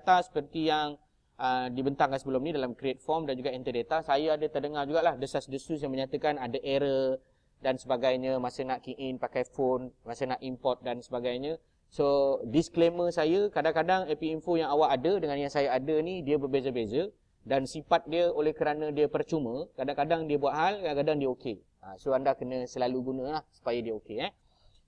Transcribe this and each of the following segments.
data seperti yang dibentangkan sebelum ni dalam create form dan juga enter data. Saya ada terdengar jugalah desas-desus yang menyatakan ada error dan sebagainya masa nak key in pakai phone, masa nak import dan sebagainya. So disclaimer saya, kadang-kadang API info yang awak ada dengan yang saya ada ni dia berbeza-beza dan sifat dia oleh kerana dia percuma, kadang-kadang dia buat hal, kadang-kadang dia okey. So anda kena selalu gunalah supaya dia okey.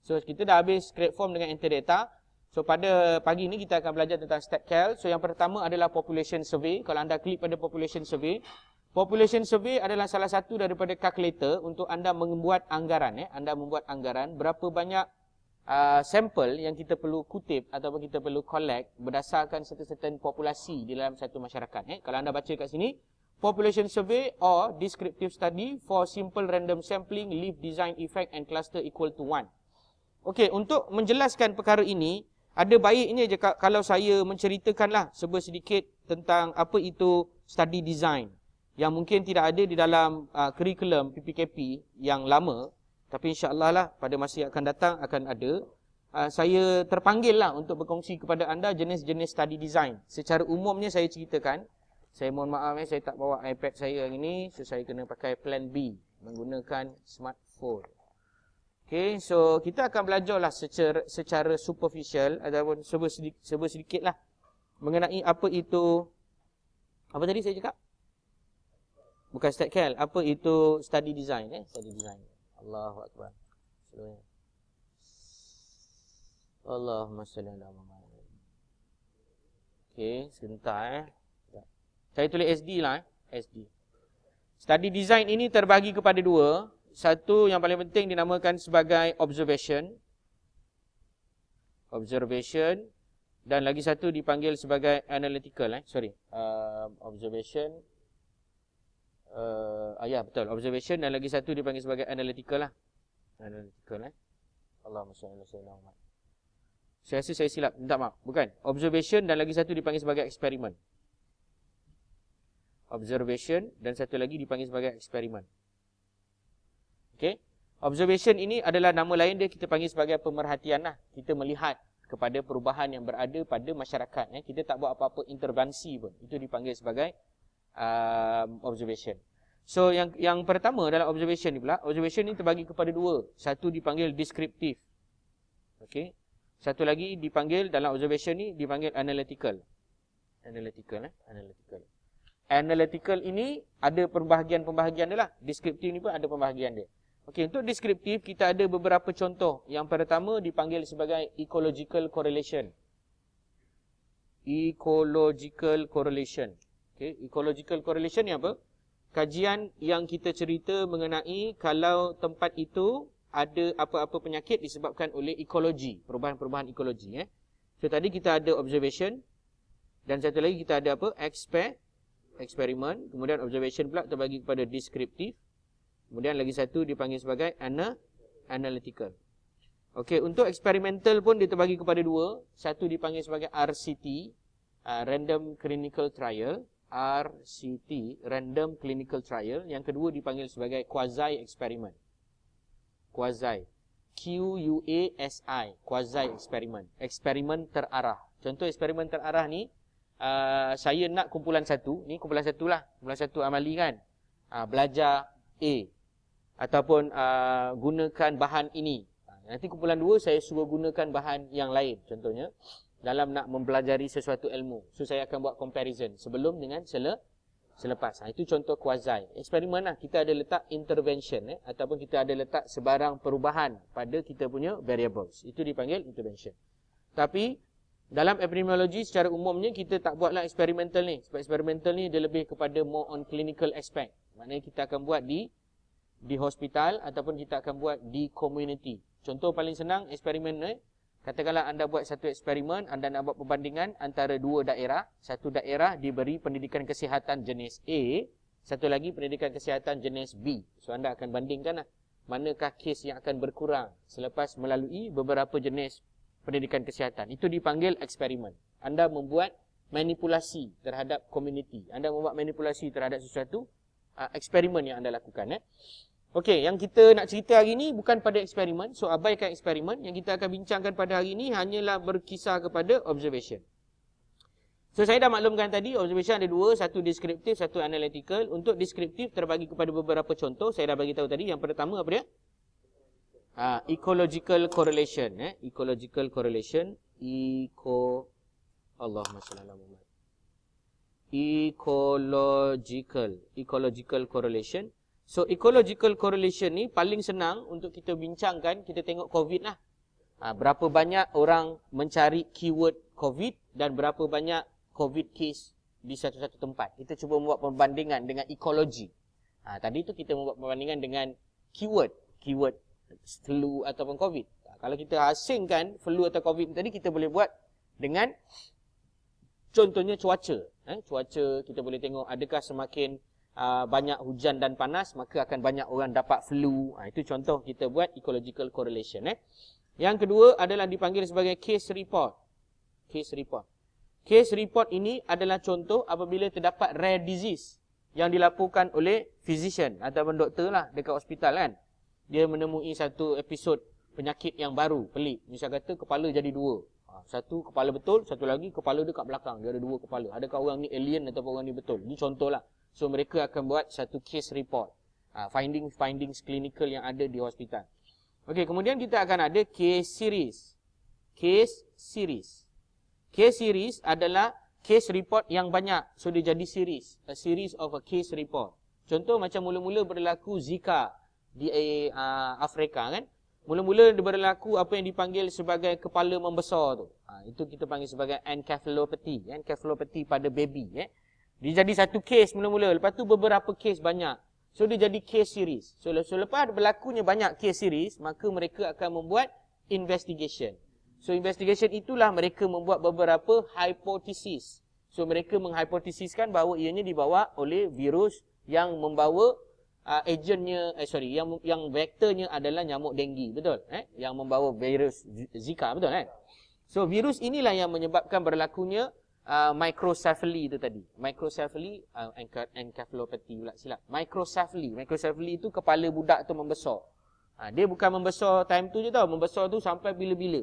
So kita dah habis create form dengan enter data. So pada pagi ni kita akan belajar tentang StatCal. So yang pertama adalah population survey. Kalau anda klik pada population survey adalah salah satu daripada calculator untuk anda membuat anggaran. Anda membuat anggaran berapa banyak sampel yang kita perlu kutip ataupun kita perlu collect berdasarkan certain populasi di dalam satu masyarakat. Kalau anda baca kat sini, population survey or descriptive study for simple random sampling, leaf design effect and cluster equal to 1. Okey, untuk menjelaskan perkara ini, ada baiknya je kalau saya menceritakanlah sedikit tentang apa itu study design yang mungkin tidak ada di dalam kurikulum PPKP yang lama, tapi insya-Allah lah pada masa yang akan datang akan ada. Saya terpanggil lah untuk berkongsi kepada anda jenis-jenis study design. Secara umumnya saya ceritakan, saya mohon maaf saya tak bawa iPad saya hari ni, so saya kena pakai plan B menggunakan smartphone. Okay, so kita akan belajarlah secara superficial ataupun sedikit lah mengenai apa itu, apa tadi saya cakap? Bukan StatCal, apa itu study design. Study design. Allahu Akbar. Allahumma salli ala Muhammad. Okay, sebentar. Saya tulis SD lah. SD. Study design ini terbagi kepada dua. Satu yang paling penting dinamakan sebagai observation. Observation. Dan lagi satu dipanggil sebagai analytical. Observation. Ya betul. Observation dan lagi satu dipanggil sebagai analytical lah. Analytical. Allahumma salli ala Muhammad. Saya rasa saya silap. Minta maaf. Bukan. Observation dan lagi satu dipanggil sebagai eksperimen. Observation dan satu lagi dipanggil sebagai eksperimen. Okay. Observation ini adalah nama lain dia, kita panggil sebagai pemerhatian lah. Kita melihat kepada perubahan yang berada pada masyarakat. Kita tak buat apa-apa intervensi pun. Itu dipanggil sebagai observation. So yang pertama dalam observation ni pula, observation ni terbagi kepada dua. Satu dipanggil descriptive. Okay. Satu lagi dipanggil dalam observation ni dipanggil analytical. Analytical ini ada pembahagian-pembahagian dia lah. Descriptive ni pun ada pembahagian dia. Okey, untuk deskriptif kita ada beberapa contoh. Yang pertama dipanggil sebagai ecological correlation. Ecological correlation. Okey, ecological correlation ni apa? Kajian yang kita cerita mengenai kalau tempat itu ada apa-apa penyakit disebabkan oleh ekologi, perubahan-perubahan ekologi. So tadi kita ada observation dan satu lagi kita ada apa? Eksperimen. Kemudian observation pula terbagi kepada deskriptif. Kemudian lagi satu dipanggil sebagai analytical. Okey, untuk eksperimental pun dia terbagi kepada dua. Satu dipanggil sebagai RCT, Random Clinical Trial. RCT, Random Clinical Trial. Yang kedua dipanggil sebagai quasi eksperimen. Quasi. QUASI, quasi eksperimen. Eksperimen terarah. Contoh eksperimen terarah ni, saya nak kumpulan satu. Ni kumpulan satu lah. Kumpulan satu amali kan. Belajar A. Ataupun gunakan bahan ini. Nanti kumpulan dua saya suruh gunakan bahan yang lain. Contohnya dalam nak mempelajari sesuatu ilmu. So saya akan buat comparison sebelum dengan selepas. Itu contoh quasi. Eksperimen lah. Kita ada letak intervention. Ataupun kita ada letak sebarang perubahan pada kita punya variables. Itu dipanggil intervention. Tapi dalam epidemiologi secara umumnya kita tak buatlah eksperimental ni. Sebab eksperimental ni dia lebih kepada more on clinical aspect. Maknanya kita akan buat di hospital ataupun kita akan buat di community. Contoh paling senang eksperimen ni, katakanlah anda buat satu eksperimen, anda nak buat perbandingan antara dua daerah. Satu daerah diberi pendidikan kesihatan jenis A, satu lagi pendidikan kesihatan jenis B. So anda akan bandingkan lah, manakah kes yang akan berkurang selepas melalui beberapa jenis pendidikan kesihatan. Itu dipanggil eksperimen. Anda membuat manipulasi terhadap community. Anda membuat manipulasi terhadap sesuatu eksperimen yang anda lakukan. Okey, yang kita nak cerita hari ini bukan pada eksperimen. So abaikan eksperimen. Yang kita akan bincangkan pada hari ini hanyalah berkisar kepada observation. So saya dah maklumkan tadi, observation ada dua, satu deskriptif, satu analytical. Untuk deskriptif terbagi kepada beberapa contoh. Saya dah bagi tahu tadi. Yang pertama apa dia? Ecological correlation. Ecological correlation. Allahumma salli ala Muhammad. Ecological correlation. So ecological correlation ni paling senang untuk kita bincangkan. Kita tengok COVID lah. Berapa banyak orang mencari keyword COVID dan berapa banyak COVID case di satu-satu tempat. Kita cuba membuat perbandingan dengan ekologi. Tadi tu kita membuat perbandingan dengan keyword flu ataupun COVID. Kalau kita asingkan flu atau COVID tadi, kita boleh buat dengan contohnya cuaca. Cuaca kita boleh tengok adakah semakin banyak hujan dan panas, maka akan banyak orang dapat flu. Itu contoh kita buat ecological correlation. Yang kedua adalah dipanggil sebagai case report. Case report ini adalah contoh apabila terdapat rare disease yang dilaporkan oleh physician ataupun doktor lah dekat hospital kan. Dia menemui satu episod penyakit yang baru, pelik. Misal kata kepala jadi dua. Satu kepala betul, satu lagi kepala dia kat belakang. Dia ada dua kepala. Adakah orang ni alien ataupun orang ni betul? Ini contoh lah. So mereka akan buat satu case report. Findings clinical yang ada di hospital. Okey, kemudian kita akan ada case series. Case series adalah case report yang banyak. So dia jadi series. A series of a case report. Contoh macam mula-mula berlaku Zika di Afrika kan. Mula-mula berlaku apa yang dipanggil sebagai kepala membesar tu. Itu kita panggil sebagai encephalopathy. Encephalopathy pada baby. Dia jadi satu case mula-mula. Lepas tu beberapa case banyak. So dia jadi case series. So lepas berlakunya banyak case series, maka mereka akan membuat investigation. So investigation itulah mereka membuat beberapa hipotesis. So mereka menghipotesiskan bahawa ianya dibawa oleh virus yang membawa yang vektornya adalah nyamuk denggi, betul? Yang membawa virus Zika, betul kan? So virus inilah yang menyebabkan berlakunya microcephaly itu tadi. Microcephaly, encephalopathy pula silap. Microcephaly itu kepala budak tu membesar. Dia bukan membesar time tu je tau, membesar tu sampai bila-bila.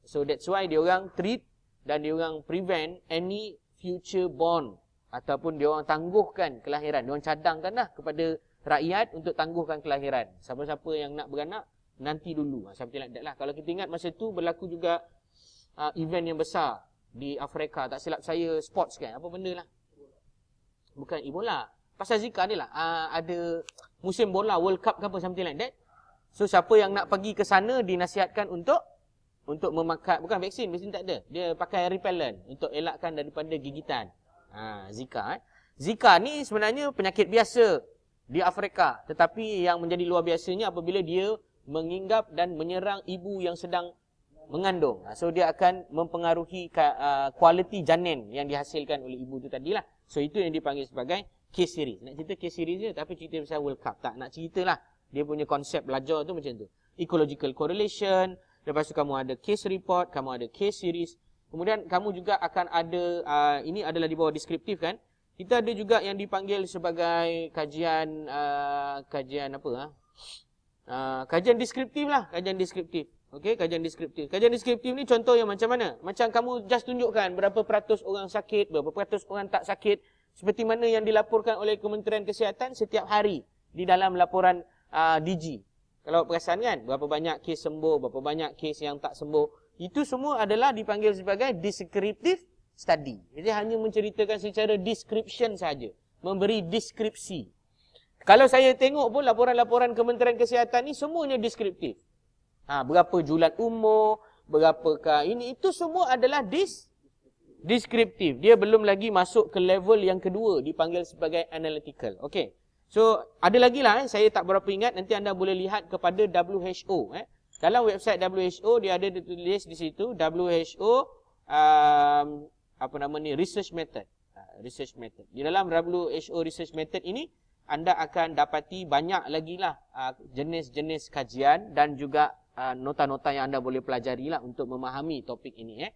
So that's why dia orang treat dan dia orang prevent any future born ataupun dia orang tangguhkan kelahiran. Dia orang cadangkanlah kepada rakyat untuk tangguhkan kelahiran. Siapa-siapa yang nak beranak nanti dulu. Something like that lah. Kalau kita ingat masa tu berlaku juga event yang besar di Afrika. Tak silap saya sports kan. Apa benda lah? Bukan Ebola. Pasal Zika ni lah. Ada musim bola World Cup ke apa something like that. So siapa yang nak pergi ke sana dinasihatkan untuk memakai, bukan vaksin tak ada. Dia pakai repellent untuk elakkan daripada gigitan. Zika. Zika ni sebenarnya penyakit biasa di Afrika. Tetapi yang menjadi luar biasanya apabila dia menginggap dan menyerang ibu yang sedang mengandung. So dia akan mempengaruhi kualiti janin yang dihasilkan oleh ibu tu tadilah. So itu yang dipanggil sebagai case series. Nak cerita case series je tapi cerita pasal World Cup. Tak nak ceritalah. Dia punya konsep belajar tu macam tu. Ecological correlation. Lepas tu kamu ada case report, kamu ada case series. Kemudian kamu juga akan ada, ini adalah di bawah deskriptif kan. Kita ada juga yang dipanggil sebagai kajian deskriptif lah. Kajian deskriptif. Okey, kajian deskriptif. Kajian deskriptif ni contoh yang macam mana? Macam kamu just tunjukkan berapa peratus orang sakit, berapa peratus orang tak sakit. Seperti mana yang dilaporkan oleh Kementerian Kesihatan setiap hari di dalam laporan DG. Kalau perasan kan, berapa banyak kes sembuh, berapa banyak kes yang tak sembuh. Itu semua adalah dipanggil sebagai descriptive study. Jadi hanya menceritakan secara description saja, memberi deskripsi. Kalau saya tengok pun laporan-laporan Kementerian Kesihatan ni semuanya deskriptif. Berapa julat umur, berapakah ini, itu semua adalah deskriptif. Dia belum lagi masuk ke level yang kedua, dipanggil sebagai analytical. Okey. So, ada lagi lah, saya tak berapa ingat, nanti anda boleh lihat kepada WHO. Dalam website WHO, dia ada ditulis di situ, WHO, research method. Di dalam WHO research method ini, anda akan dapati banyak lagi lah jenis-jenis kajian dan juga nota-nota yang anda boleh pelajari lah untuk memahami topik ini.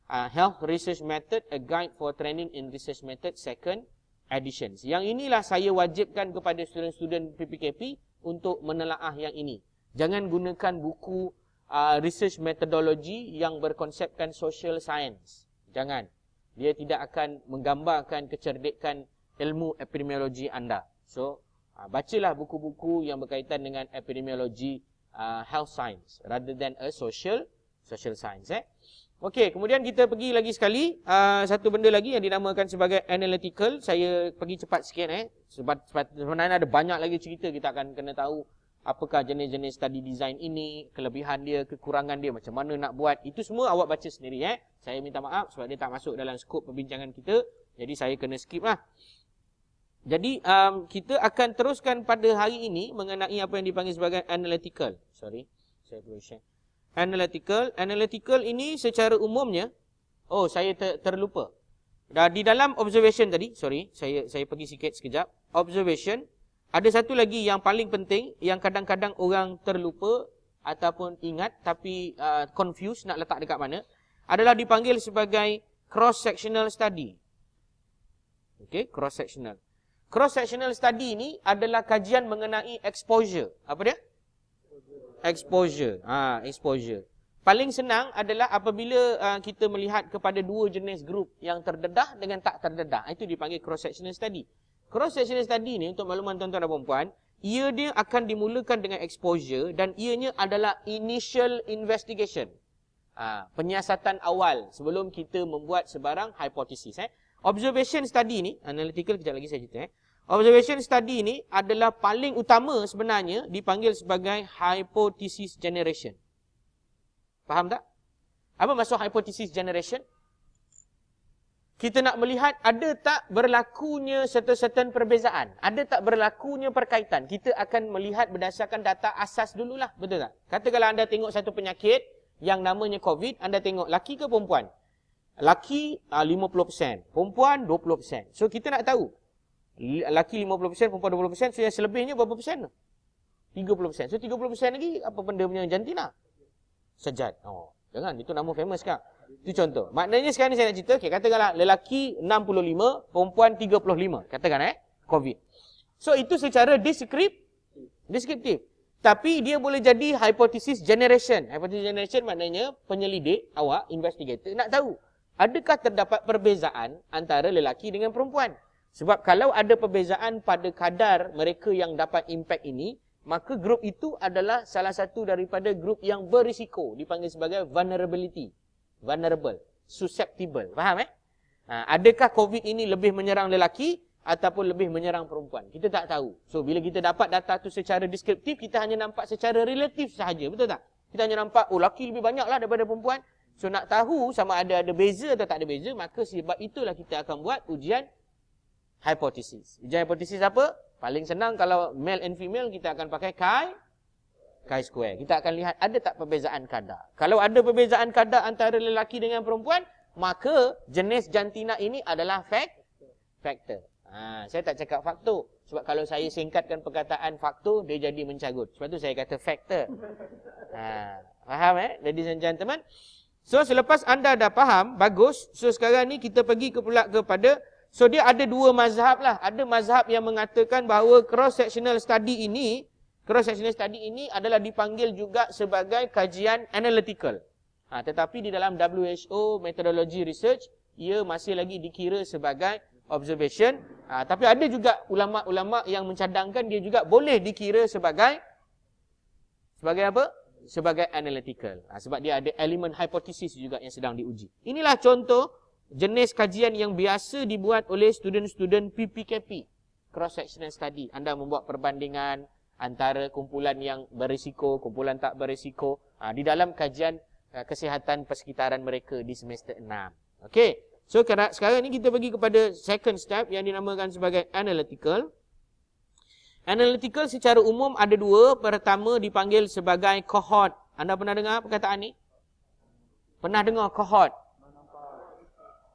Health Research Method, A Guide for Training in Research Method, second editions. Yang inilah saya wajibkan kepada student-student PPKP untuk menelaah yang ini. Jangan gunakan buku research methodology yang berkonsepkan social science. Jangan. Dia tidak akan menggambarkan kecerdikan ilmu epidemiologi anda. So, bacalah buku-buku yang berkaitan dengan epidemiologi health science rather than a social science. Okey, kemudian kita pergi lagi sekali, satu benda lagi yang dinamakan sebagai analytical. Saya pergi cepat sikit sebab sebenarnya ada banyak lagi cerita. Kita akan kena tahu apakah jenis-jenis study design ini, kelebihan dia, kekurangan dia, macam mana nak buat. Itu semua awak baca sendiri. Saya minta maaf sebab dia tak masuk dalam skop perbincangan kita. Jadi saya kena skip lah. Jadi kita akan teruskan pada hari ini mengenai apa yang dipanggil sebagai analytical. Sorry, saya perlu share. Analytical ini secara umumnya, saya terlupa. Di dalam observation tadi, sorry, saya pergi sikit sekejap. Observation, ada satu lagi yang paling penting yang kadang-kadang orang terlupa ataupun ingat tapi confused nak letak dekat mana, adalah dipanggil sebagai cross-sectional study. Okay, cross-sectional. Cross-sectional study ini adalah kajian mengenai exposure. Apa dia? Exposure. Exposure. Paling senang adalah apabila kita melihat kepada dua jenis grup yang terdedah dengan tak terdedah. Itu dipanggil cross-sectional study. Cross-sectional study ni untuk makluman tuan-tuan dan puan-puan, dia akan dimulakan dengan exposure dan ianya adalah initial investigation. Penyiasatan awal sebelum kita membuat sebarang hipotesis. Observation study ni, analytical kejap lagi saya cerita. Observation study ini adalah paling utama sebenarnya dipanggil sebagai hypothesis generation. Faham tak? Apa maksud hypothesis generation? Kita nak melihat ada tak berlakunya certain perbezaan, ada tak berlakunya perkaitan. Kita akan melihat berdasarkan data asas dululah, betul tak? Katakanlah anda tengok satu penyakit yang namanya COVID, anda tengok laki ke perempuan? Laki 50%, perempuan 20%. So kita nak tahu laki 50%, perempuan 20%, so yang selebihnya berapa persen? 30%. So 30% lagi apa benda punya jantina? Sejat. Jangan, itu nama famous kan? Itu contoh. Maknanya sekarang ni saya nak cerita, katakanlah lelaki 65, perempuan 35. Katakan COVID. So itu secara deskriptif. Tapi dia boleh jadi hypothesis generation. Hypothesis generation maknanya penyelidik awak, investigator, nak tahu adakah terdapat perbezaan antara lelaki dengan perempuan. Sebab kalau ada perbezaan pada kadar mereka yang dapat impact ini, maka grup itu adalah salah satu daripada grup yang berisiko, dipanggil sebagai vulnerable, susceptible. Faham adakah COVID ini lebih menyerang lelaki ataupun lebih menyerang perempuan? Kita tak tahu. So bila kita dapat data tu secara deskriptif, kita hanya nampak secara relatif sahaja, betul tak? Kita hanya nampak lelaki lebih banyaklah daripada perempuan. So nak tahu sama ada beza atau tak ada beza, maka sebab itulah kita akan buat ujian hipotesis. Ujian hipotesis apa? Paling senang kalau male and female, kita akan pakai chi-square. Kita akan lihat ada tak perbezaan kadar. Kalau ada perbezaan kadar antara lelaki dengan perempuan, maka jenis jantina ini adalah faktor. Saya tak cakap faktor. Sebab kalau saya singkatkan perkataan faktor, dia jadi mencagut. Sebab tu saya kata faktor. Faham ladies and gentlemen? So selepas anda dah faham, bagus. So sekarang ni kita pergi pula kepada, so dia ada dua mazhab lah. Ada mazhab yang mengatakan bahawa cross-sectional study ini adalah dipanggil juga sebagai kajian analytical. Tetapi di dalam WHO methodology research, ia masih lagi dikira sebagai observation. Tapi ada juga ulama-ulama yang mencadangkan dia juga boleh dikira sebagai apa? Sebagai analytical. Sebab dia ada elemen hipotesis juga yang sedang diuji. Inilah contoh jenis kajian yang biasa dibuat oleh student-student PPKP, cross-sectional study. Anda membuat perbandingan antara kumpulan yang berisiko, kumpulan tak berisiko di dalam kajian kesihatan persekitaran mereka di semester 6. Okey. So sekarang ni kita pergi kepada second step yang dinamakan sebagai analytical. Analytical secara umum ada dua. Pertama dipanggil sebagai cohort. Anda pernah dengar perkataan ni? Pernah dengar cohort?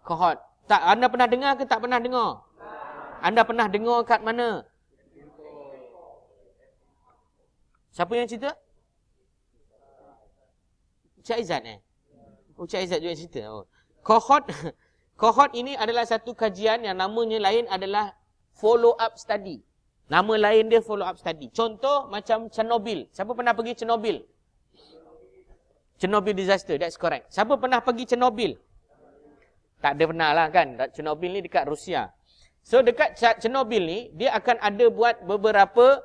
Cohort. Tak, anda pernah dengar ke tak pernah dengar? Anda pernah dengar kat mana? Siapa yang cerita? Cik Aizat Cik Aizat juga cerita. Cohort ini adalah satu kajian yang namanya lain adalah follow up study. Nama lain dia follow up study. Contoh macam Chernobyl. Siapa pernah pergi Chernobyl? Chernobyl disaster, that's correct. Siapa pernah pergi Chernobyl? Tak ada pernah lah kan. Chernobyl ni dekat Rusia. So dekat Chernobyl ni, dia akan ada buat beberapa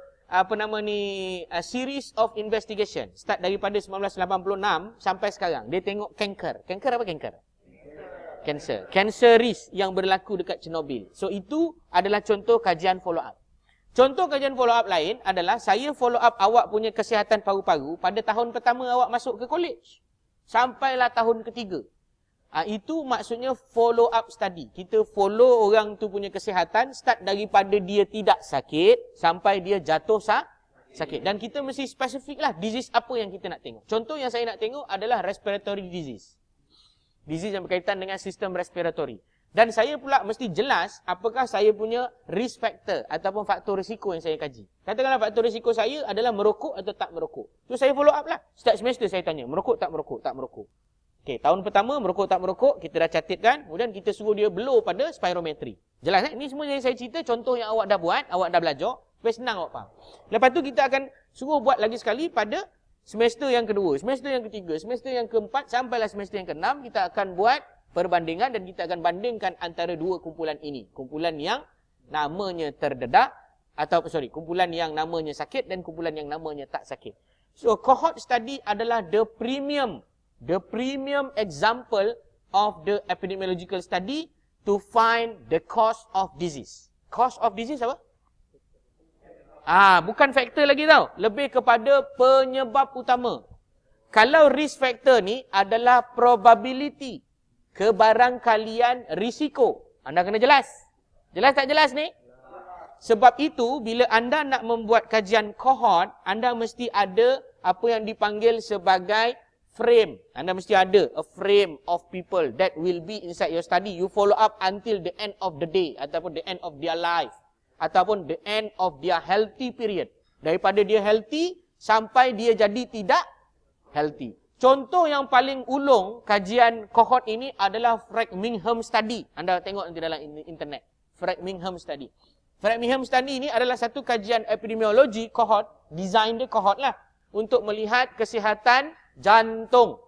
series of investigation. Start daripada 1986 sampai sekarang. Dia tengok kanker. Kanker apa kanker? Cancer. Cancer risk yang berlaku dekat Chernobyl. So itu adalah contoh kajian follow up. Contoh kajian follow up lain adalah saya follow up awak punya kesihatan paru-paru pada tahun pertama awak masuk ke college. Sampailah tahun ketiga. Itu maksudnya follow up study. Kita follow orang tu punya kesihatan start daripada dia tidak sakit sampai dia jatuh sakit. Dan kita mesti spesifik lah disease apa yang kita nak tengok. Contoh yang saya nak tengok adalah respiratory disease. Disease yang berkaitan dengan sistem respiratory. Dan saya pula mesti jelas apakah saya punya risk factor ataupun faktor risiko yang saya kaji. Katakanlah faktor risiko saya adalah merokok atau tak merokok. So saya follow up lah. Setiap semester saya tanya, merokok tak merokok? Tak merokok. Okey, tahun pertama merokok tak merokok, kita dah catatkan. Kemudian kita suruh dia blow pada spirometri. Jelas kan? Ini semua yang saya cerita, contoh yang awak dah buat, awak dah belajar. Supaya senang awak faham. Lepas tu kita akan suruh buat lagi sekali pada semester yang kedua, semester yang ketiga, semester yang keempat, sampailah semester yang keenam, kita akan buat perbandingan dan kita akan bandingkan antara dua kumpulan ini. Kumpulan yang namanya terdedah, kumpulan yang namanya sakit dan kumpulan yang namanya tak sakit. So, cohort study adalah the premium example of the epidemiological study to find the cause of disease. Cause of disease apa? Bukan faktor lagi tau. Lebih kepada penyebab utama. Kalau risk factor ni adalah probability, kebarangkalian risiko. Anda kena jelas. Jelas tak jelas ni? Sebab itu, bila anda nak membuat kajian cohort, anda mesti ada apa yang dipanggil sebagai frame. Anda mesti ada a frame of people that will be inside your study. You follow up until the end of the day ataupun the end of their life ataupun the end of their healthy period. Daripada dia healthy sampai dia jadi tidak healthy. Contoh yang paling ulung kajian cohort ini adalah Framingham study. Anda tengok nanti dalam internet. Framingham study. Framingham study ini adalah satu kajian epidemiologi cohort, design dia cohort lah untuk melihat kesihatan jantung.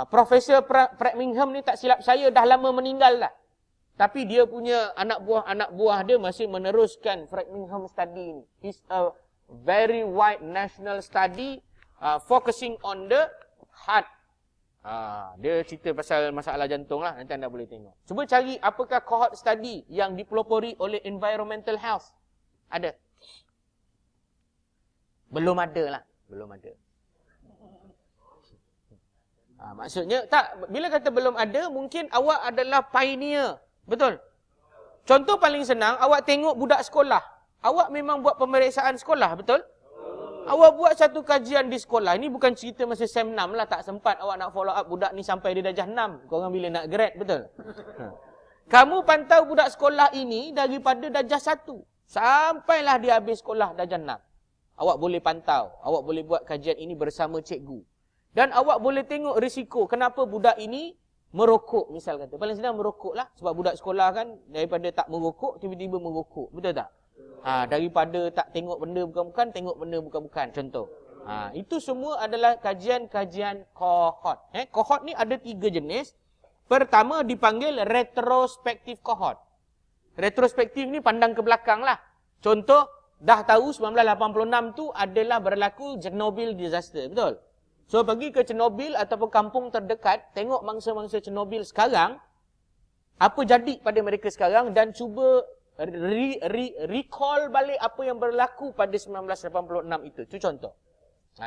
Profesor Framingham ni tak silap saya dah lama meninggal dah. Tapi dia punya anak buah dia masih meneruskan Framingham study ni. It's a very wide national study focusing on the heart. Dia cerita pasal masalah jantung lah. Nanti anda boleh tengok. Cuba cari apakah cohort study yang dipelopori oleh environmental health. Ada? Belum ada lah. Belum ada. Maksudnya, bila kata belum ada, mungkin awak adalah pioneer. Betul? Contoh paling senang, awak tengok budak sekolah. Awak memang buat pemeriksaan sekolah, betul? Awak buat satu kajian di sekolah. Ini bukan cerita masa SEM 6 lah. Tak sempat awak nak follow up budak ni sampai dia darjah 6. Korang bila nak grad, betul? Kamu pantau budak sekolah ini daripada darjah 1. Sampailah dia habis sekolah darjah 6. Awak boleh pantau. Awak boleh buat kajian ini bersama cikgu. Dan awak boleh tengok risiko kenapa budak ini merokok, misal kata. Paling senang merokok lah. Sebab budak sekolah kan, daripada tak merokok, tiba-tiba merokok. Betul tak? Daripada tak tengok benda bukan-bukan, tengok benda bukan-bukan. Contoh. Itu semua adalah kajian-kajian cohort. Cohort ni ada 3 jenis. Pertama dipanggil retrospektif cohort. Retrospektif ni pandang ke belakang lah. Contoh, dah tahu 1986 tu adalah berlaku Chernobyl disaster. Betul? So, pergi ke Chernobyl ataupun kampung terdekat, tengok mangsa-mangsa Chernobyl sekarang, apa jadi pada mereka sekarang dan cuba recall balik apa yang berlaku pada 1986 itu. Itu contoh.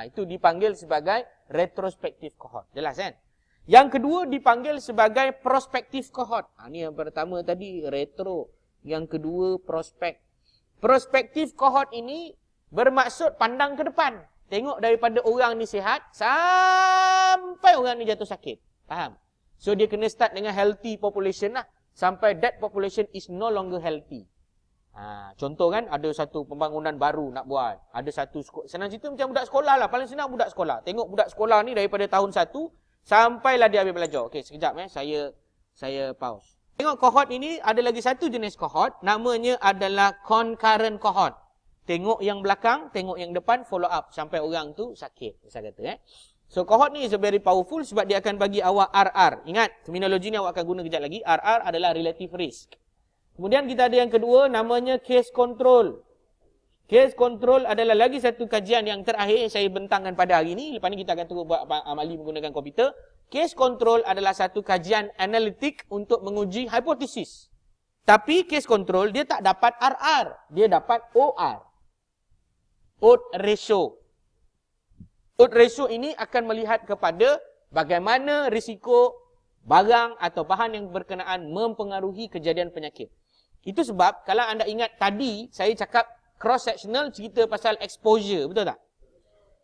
Itu dipanggil sebagai retrospektif cohort. Jelas kan? Yang kedua dipanggil sebagai prospektif cohort. Ini yang pertama tadi, retro. Yang kedua, prospek. Prospektif cohort ini bermaksud pandang ke depan. Tengok daripada orang ni sihat sampai orang ni jatuh sakit. Faham? So dia kena start dengan healthy population lah. Sampai that population is no longer healthy. Contoh kan, ada satu pembangunan baru nak buat. Ada satu senang cerita macam budak sekolah lah. Paling senang budak sekolah. Tengok budak sekolah ni daripada tahun 1 sampailah dia habis belajar. Okey, sekejap saya pause. Tengok cohort ini ada lagi satu jenis cohort. Namanya adalah concurrent cohort. Tengok yang belakang, tengok yang depan, follow up sampai orang tu sakit. Saya kata So cohort ni is very powerful sebab dia akan bagi awak RR. Ingat, terminologi ni awak akan guna kejap lagi. RR adalah relative risk. Kemudian kita ada yang kedua, namanya case control. Case control adalah lagi satu kajian yang terakhir saya bentangkan pada hari ini. Lepas ni kita akan terus buat amali menggunakan komputer. Case control adalah satu kajian analitik untuk menguji hipotesis. Tapi case control dia tak dapat RR, dia dapat OR. Odds ratio. Odds ratio ini akan melihat kepada bagaimana risiko barang atau bahan yang berkenaan mempengaruhi kejadian penyakit. Itu sebab kalau anda ingat tadi saya cakap cross-sectional cerita pasal exposure, betul tak?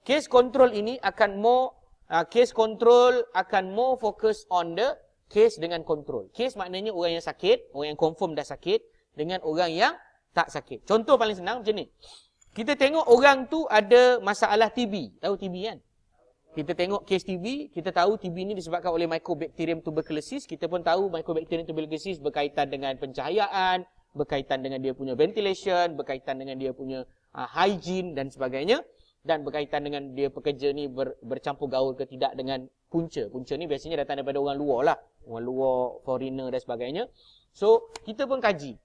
Case control ini akan more fokus on the case dengan control. Case maknanya orang yang sakit, orang yang confirm dah sakit dengan orang yang tak sakit. Contoh paling senang macam ni. Kita tengok orang tu ada masalah TB. Tahu TB kan? Kita tengok case TB, kita tahu TB ni disebabkan oleh Mycobacterium tuberculosis. Kita pun tahu Mycobacterium tuberculosis berkaitan dengan pencahayaan, berkaitan dengan dia punya ventilation, berkaitan dengan dia punya hygiene dan sebagainya. Dan berkaitan dengan dia pekerja ni bercampur gaul ke tidak dengan punca. Punca ni biasanya datang daripada orang luar lah. Orang luar, foreigner dan sebagainya. So, kita pun kaji.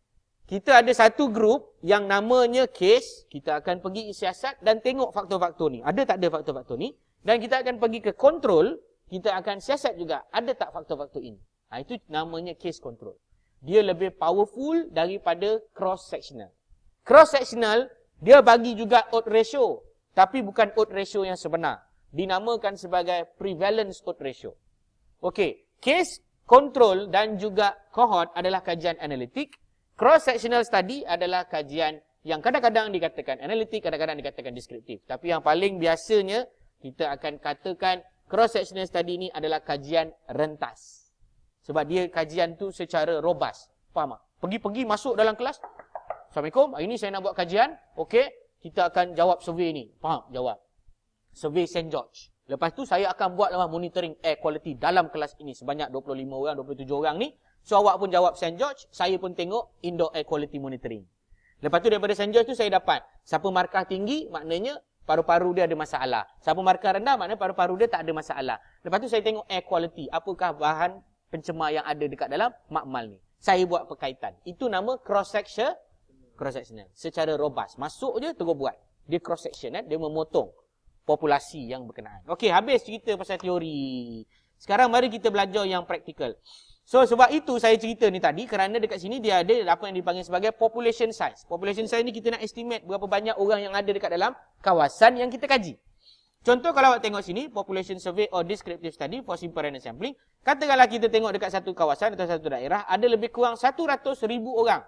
Kita ada satu grup yang namanya case. Kita akan pergi siasat dan tengok faktor-faktor ni. Ada tak ada faktor-faktor ni? Dan kita akan pergi ke control. Kita akan siasat juga. Ada tak faktor-faktor ini? Itu namanya case control. Dia lebih powerful daripada cross-sectional. Cross-sectional, dia bagi juga odds ratio. Tapi bukan odds ratio yang sebenar. Dinamakan sebagai prevalence odds ratio. Okey, case control dan juga cohort adalah kajian analitik. Cross-sectional study adalah kajian yang kadang-kadang dikatakan analitik, kadang-kadang dikatakan deskriptif. Tapi yang paling biasanya, kita akan katakan cross-sectional study ini adalah kajian rentas. Sebab dia kajian tu secara robust. Faham tak? Pergi-pergi masuk dalam kelas. Assalamualaikum, hari ini saya nak buat kajian. Okey, kita akan jawab survey ni. Faham? Jawab. Survey St. George. Lepas tu saya akan buat monitoring air quality dalam kelas ini. Sebanyak 25 orang, 27 orang ni. So awak pun jawab St. George, saya pun tengok indoor air quality monitoring. Lepas tu daripada St. George tu saya dapat siapa markah tinggi maknanya paru-paru dia ada masalah. Siapa markah rendah maknanya paru-paru dia tak ada masalah. Lepas tu saya tengok air quality, apakah bahan pencemar yang ada dekat dalam makmal ni. Saya buat perkaitan. Itu nama cross-sectional. Secara robust. Masuk je terus buat. Dia cross-section, dia memotong populasi yang berkenaan. Okey, habis cerita pasal teori. Sekarang mari kita belajar yang praktikal. So, sebab itu saya cerita ni tadi kerana dekat sini dia ada apa yang dipanggil sebagai population size. Population size ni kita nak estimate berapa banyak orang yang ada dekat dalam kawasan yang kita kaji. Contoh kalau awak tengok sini, population survey or descriptive study for simple random sampling. Katakanlah kita tengok dekat satu kawasan atau satu daerah, ada lebih kurang 100,000 orang.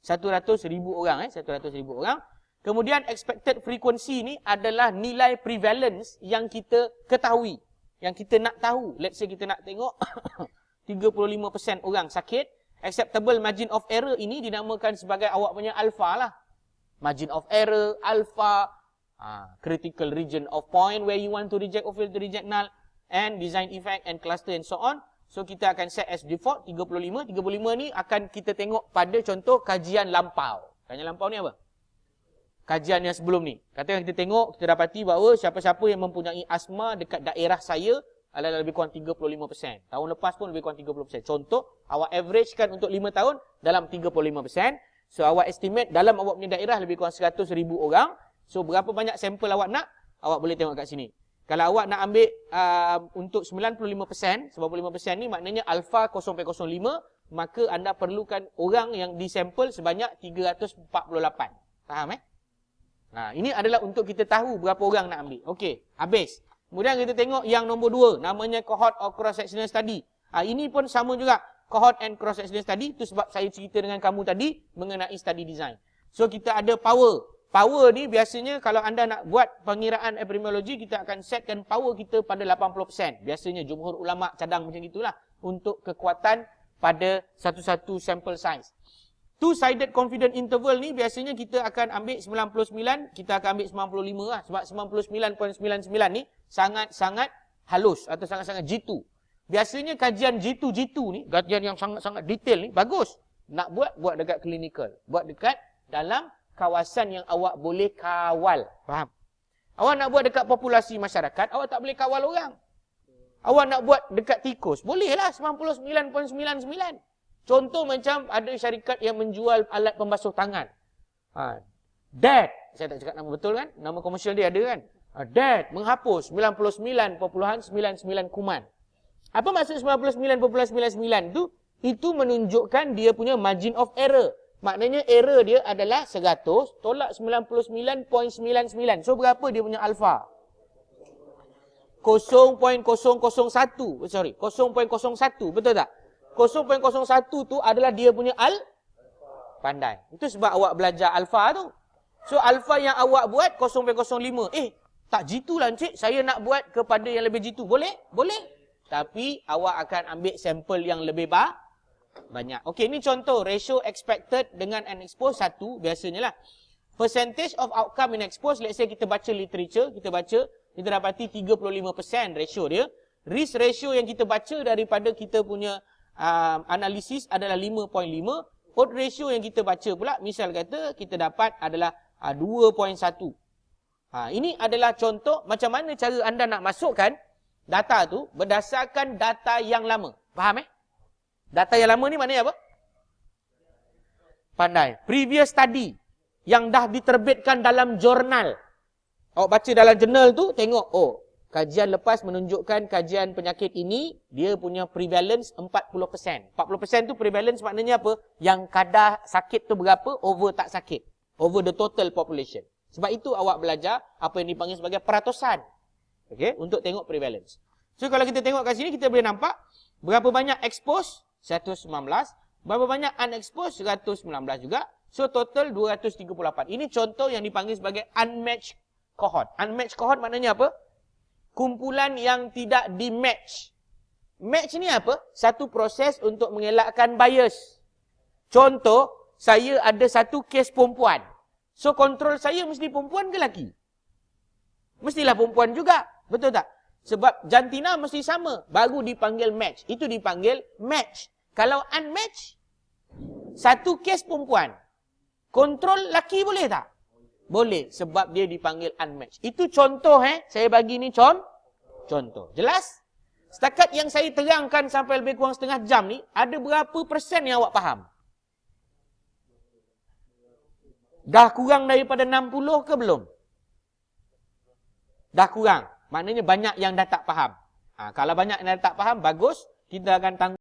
100,000 orang. 100,000 orang. Kemudian expected frequency ni adalah nilai prevalence yang kita ketahui. Yang kita nak tahu. Let's say kita nak tengok 35% orang sakit. Acceptable margin of error ini dinamakan sebagai awak punya alpha lah. Margin of error, alpha, critical region of point where you want to reject or fail to reject null, and design effect and cluster and so on. So kita akan set as default 35. 35 ni akan kita tengok pada contoh kajian lampau. Kajian lampau ni apa? Kajian yang sebelum ni. Katakan kita tengok, kita dapati bahawa siapa-siapa yang mempunyai asma dekat daerah saya adalah lebih kurang 35%. Tahun lepas pun lebih kurang 30%. Contoh, awak averagekan untuk 5 tahun dalam 35%. So awak estimate dalam awak punya daerah lebih kurang 100,000 orang. So berapa banyak sampel awak nak? Awak boleh tengok kat sini. Kalau awak nak ambil untuk 95%, 95% ni maknanya alpha 0.05, maka anda perlukan orang yang disampel sebanyak 348. Faham ini adalah untuk kita tahu berapa orang nak ambil. Okey, habis. Kemudian kita tengok yang nombor 2, namanya cohort or cross-sectional study. Ini pun sama juga, cohort and cross-sectional study. Itu sebab saya cerita dengan kamu tadi mengenai study design. So kita ada power. Power ni biasanya kalau anda nak buat pengiraan epidemiologi, kita akan setkan power kita pada 80%. Biasanya jumhur ulama cadang macam itulah untuk kekuatan pada satu-satu sample size. Two-sided confidence interval ni biasanya kita akan ambil 99, kita akan ambil 95 lah. Sebab 99.99 ni sangat-sangat halus atau sangat-sangat jitu. Biasanya kajian jitu-jitu ni, kajian yang sangat-sangat detail ni, bagus. Nak buat dekat klinikal. Buat dekat dalam kawasan yang awak boleh kawal. Faham? Awak nak buat dekat populasi masyarakat, awak tak boleh kawal orang. Awak nak buat dekat tikus, bolehlah 99.99. Contoh macam ada syarikat yang menjual alat pembasuh tangan. Dad, saya tak cakap nama betul kan? Nama komersial dia ada kan? Dad menghapus 99.99 kuman. Apa maksud 99.99 tu? Itu menunjukkan dia punya margin of error. Maknanya error dia adalah 100 tolak 99.99. So berapa dia punya alpha? 0.001. Sorry, 0.01. Betul tak? 0.01 tu adalah dia punya pandai. Itu sebab awak belajar alpha tu. So alpha yang awak buat 0.05. Tak jitu lah encik. Saya nak buat kepada yang lebih jitu. Boleh? Boleh. Tapi awak akan ambil sampel yang lebih banyak. Okey, ni contoh ratio expected dengan unexposed 1 biasanya lah. Percentage of outcome in exposed, let's say kita baca literature, kita dapati 35% ratio dia. Risk ratio yang kita baca daripada kita punya analisis adalah 5.5. Odds ratio yang kita baca pula, misal kata kita dapat adalah 2.1. Ini adalah contoh macam mana cara anda nak masukkan data tu berdasarkan data yang lama. Faham Data yang lama ni maknanya apa? Pandai. Previous study yang dah diterbitkan dalam jurnal. Awak baca dalam jurnal tu, tengok, kajian lepas menunjukkan kajian penyakit ini, dia punya prevalence 40%. 40% tu prevalence maknanya apa? Yang kadar sakit tu berapa, over tak sakit. Over the total population. Sebab itu awak belajar apa yang dipanggil sebagai peratusan. Okay? Untuk tengok prevalence. So kalau kita tengok kat sini, kita boleh nampak berapa banyak expose? 119. Berapa banyak unexposed? 119 juga. So total 238. Ini contoh yang dipanggil sebagai unmatched cohort. Unmatched cohort maknanya apa? Kumpulan yang tidak di-match. Match ni apa? Satu proses untuk mengelakkan bias. Contoh, saya ada satu kes perempuan. So kontrol saya mesti perempuan ke lelaki? Mestilah perempuan juga. Betul tak? Sebab jantina mesti sama. Baru dipanggil match. Itu dipanggil match. Kalau unmatch, satu kes perempuan. Kontrol laki boleh tak? Boleh. Sebab dia dipanggil unmatch. Itu contoh Saya bagi ni contoh. Jelas? Setakat yang saya terangkan sampai lebih kurang setengah jam ni, ada berapa persen yang awak faham? Dah kurang daripada 60 ke belum? Dah kurang. Maknanya banyak yang dah tak faham. Kalau banyak yang dah tak faham, bagus. Kita akan tangguh